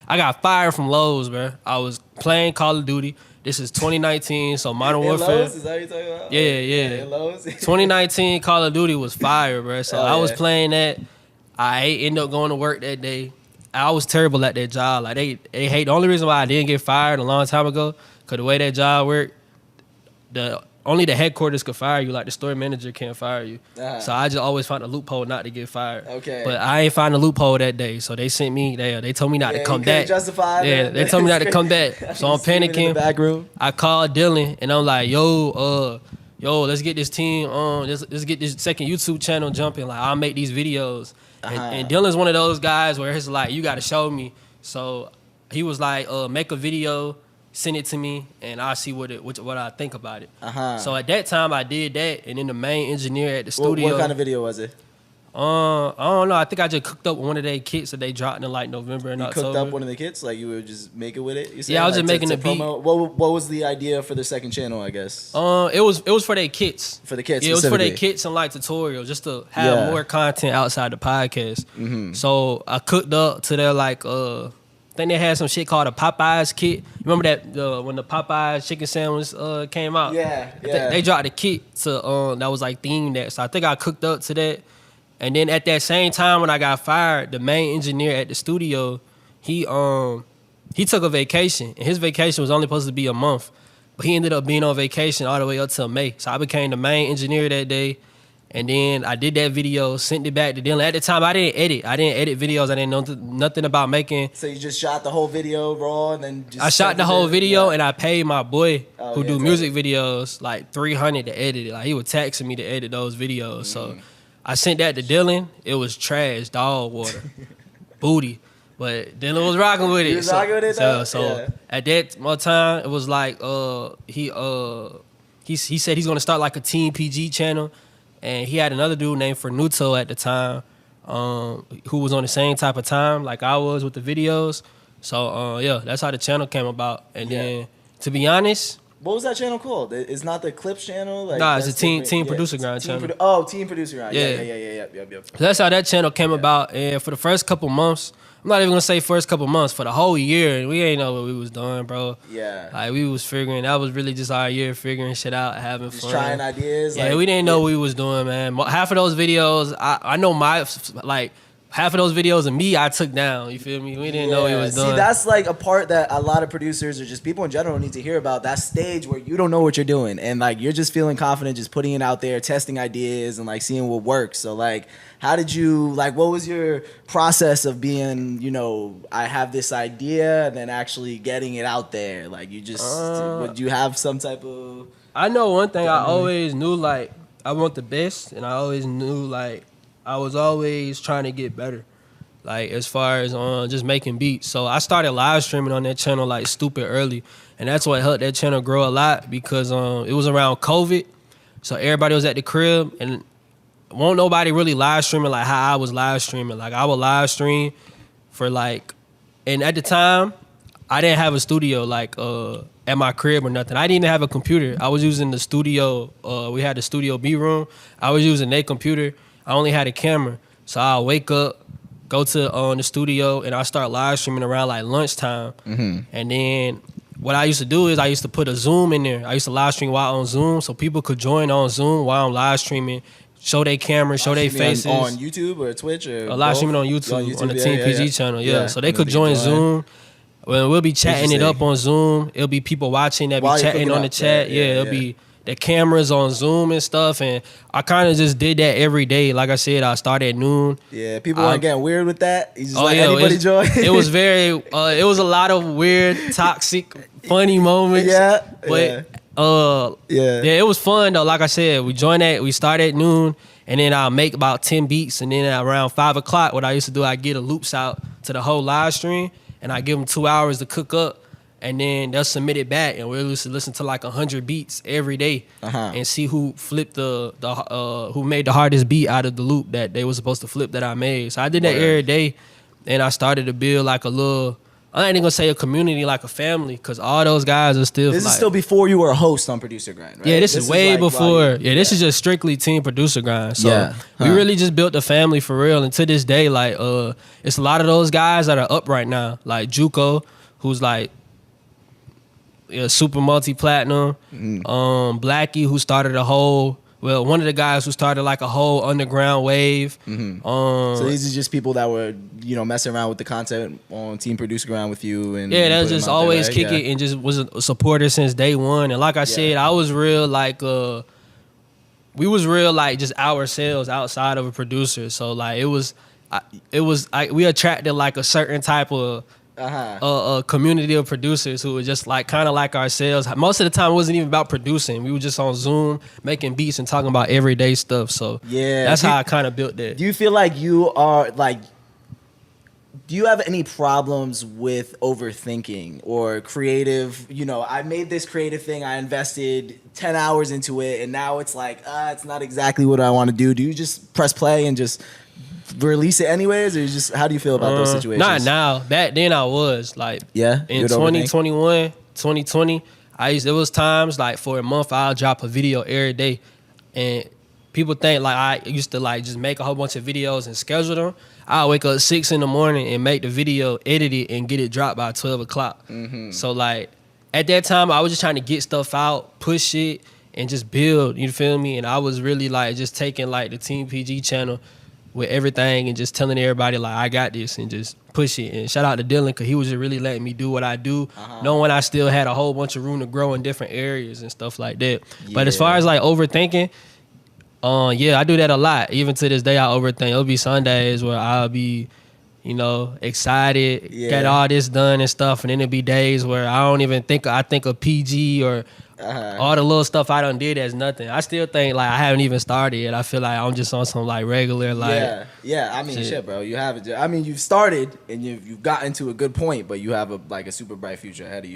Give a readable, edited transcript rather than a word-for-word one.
I got fired from Lowe's, bro. I was playing Call of Duty. This is 2019, so Modern Warfare. Lowe's, is that what you're talking about? Yeah. In Lowe's? 2019 Call of Duty was fire, bro. So I was playing that. I ended up going to work that day. I was terrible at that job. Like they hate. The only reason why I didn't get fired a long time ago, cause the way that job worked, only the headquarters could fire you. Like the store manager can't fire you. So I just always find a loophole not to get fired. Okay. But I ain't find a loophole that day. So they sent me there. They told me not to come back. Justify yeah, they told me not to come back. So I'm panicking. In the back room. I called Dylan and I'm like, yo, let's get this team on. Let's get this second YouTube channel jumping. Like I'll make these videos. And Dylan's one of those guys where it's like, you got to show me. So he was like, make a video, send it to me, and I'll see what I think about it. So at that time, I did that, and then the main engineer at the studio. What kind of video was it? I don't know. I think I just cooked up one of their kits that they dropped in like November and October. You cooked up one of the kits? Like you would just make it with it? You said? Yeah, I was just making the beat. What was the idea for the second channel, I guess? It was for their kits. For the kits, yeah, it was for their kits and like tutorials, just to have more content outside the podcast. So I cooked up to their like, I think they had some shit called a Popeyes kit. Remember that when the Popeyes chicken sandwich came out? Yeah. They dropped a kit to that was like themed that. So I think I cooked up to that. And then at that same time when I got fired, the main engineer at the studio, he took a vacation. And his vacation was only supposed to be a month. But he ended up being on vacation all the way up till May. So I became the main engineer that day. And then I did that video, sent it back to Dylan. At the time, I didn't edit videos. I didn't know nothing about making. So you just shot the whole video raw and then just... I shot the whole video and I paid my boy who do music videos like $300 to edit it. Like he was taxing me to edit those videos. So I sent that to Dylan. It was trash, dog water, booty. But Dylan was rocking with it. He was rocking with it though? So at that time, it was like he said he's gonna start like a Team PG channel. And he had another dude named Fernuto at the time, who was on the same type of time like I was with the videos. So that's how the channel came about. And then, to be honest, what was that channel called? It's not the Clips channel. Like, nah, it's a Team Producer Grind channel. Team Producer Grind. Yeah. So that's how that channel came about. And for the first couple months, I'm not even gonna say first couple months, for the whole year, we ain't know what we was doing, bro. Yeah. Like we was figuring, that was really just our year, figuring shit out, having fun. Just trying ideas. Yeah, we didn't know what we was doing, man. Half of those videos, I know half of those videos of me, I took down. You feel me? We didn't know what we was doing. See, that's like a part that a lot of producers or just people in general need to hear about. That stage where you don't know what you're doing and like you're just feeling confident, just putting it out there, testing ideas and like seeing what works. So like, how did you what was your process of being, I have this idea and then actually getting it out there? Like you just, would you have some type of... I know one thing, I always knew like I want the best, and I always knew like I was always trying to get better, like as far as just making beats. So I started live streaming on that channel like stupid early, and that's what helped that channel grow a lot because it was around COVID, so everybody was at the crib, and won't nobody really live streaming like how I was live streaming. Like I would live stream for like, and at the time I didn't have a studio like at my crib or nothing. I didn't even have a computer. I was using the studio. We had the Studio B room. I was using their computer. I only had a camera, so I'll wake up, go to the studio, and I start live streaming around like lunchtime. And then what I used to do is I used to put a Zoom in there. I used to live stream while on Zoom, so people could join on Zoom while I'm live streaming, show their cameras, show their faces. On YouTube or Twitch or live streaming on YouTube on the Team PG channel. Yeah, so they could join Zoom. Well, we'll be chatting it up on Zoom. It'll be people watching that be chatting on the chat. It'll be the cameras on Zoom and stuff, and I kind of just did that every day. Like I said, I started at noon. Yeah, people weren't getting weird with that. You just anybody join. It was very, it was a lot of weird, toxic, funny moments. But it was fun though. Like I said, we started at noon, and then I'll make about 10 beats, and then at around 5 o'clock, what I used to do, I get the loops out to the whole live stream, and I give them 2 hours to cook up. And then they'll submit it back, and we'll listen to like 100 beats every day, and see who flipped who made the hardest beat out of the loop that they were supposed to flip that I made. So I did that every day, and I started to build like a I ain't even gonna say a community, like a family, because all those guys are still. This like, is still before you were a host on Producer Grind, right? Yeah, this is way like, before. like, yeah, this is just strictly team producer grind. So Yeah. we really just built a family for real. And to this day, like it's a lot of those guys that are up right now. Like Juco, who's like super multi-platinum. Blackie, who started one of the guys who started like a whole underground wave. So these are just people that were, messing around with the content on Team Producer Grind with you, and yeah, that's putting just them out there, always right? kick it, and just was a supporter since day one. And like I said, I was real like we was real like just ourselves outside of a producer. So like we attracted like a certain type of a community of producers who were just like kind of like ourselves. Most of the time it wasn't even about producing. We were just on Zoom making beats and talking about everyday stuff. So that's how I kind of built that. Do you feel like you are like, do you have any problems with overthinking or creative? I made this creative thing, I invested 10 hours into it, and now it's like, it's not exactly what I want to do. Do you just press play and just release it anyways, or how do you feel about those situations? Not now. Back then I was like, in 2021, 2020, there was times like for a month I'll drop a video every day, and people think like I used to like just make a whole bunch of videos and schedule them. I'll wake up 6 in the morning and make the video, edit it, and get it dropped by 12 o'clock. So like at that time I was just trying to get stuff out, push it, and just build, you feel me? And I was really like just taking like the Team PG channel with everything and just telling everybody like I got this and just push it. And shout out to Dylan, because he was just really letting me do what I do, knowing I still had a whole bunch of room to grow in different areas and stuff like that. But as far as like overthinking, I do that a lot. Even to this day I overthink. It'll be Sundays where I'll be excited, get all this done and stuff, and then it'll be days where I don't even think of PG or all the little stuff I done did as nothing. I still think like I haven't even started yet. I feel like I'm just on some like regular like I mean shit, bro. You have it. I mean, you've started and you've gotten to a good point, but you have a super bright future ahead of you.